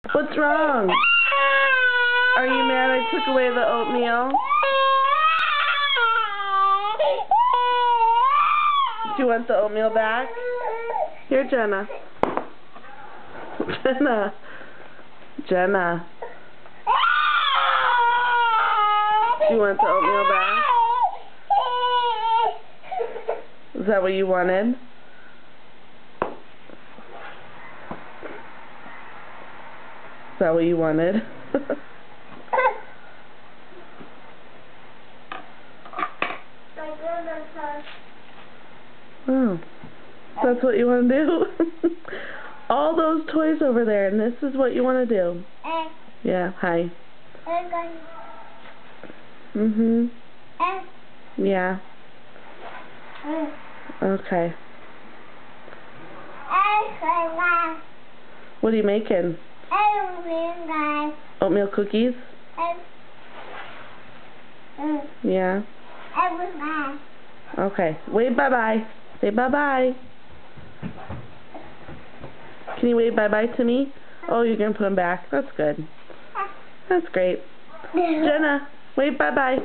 What's wrong? Are you mad I took away the oatmeal? Do you want the oatmeal back? Here, Jenna. Jenna. Jenna. Do you want the oatmeal back? Is that what you wanted? Is that what you wanted? Oh, that's what you want to do? All those toys over there, and this is what you want to do? Yeah, hi. Yeah. Okay. What are you making? Oatmeal cookies? Yeah. Okay. Wave bye-bye. Say bye-bye. Can you wave bye-bye to me? Oh, you're going to put them back. That's good. That's great. Jenna, wave bye-bye.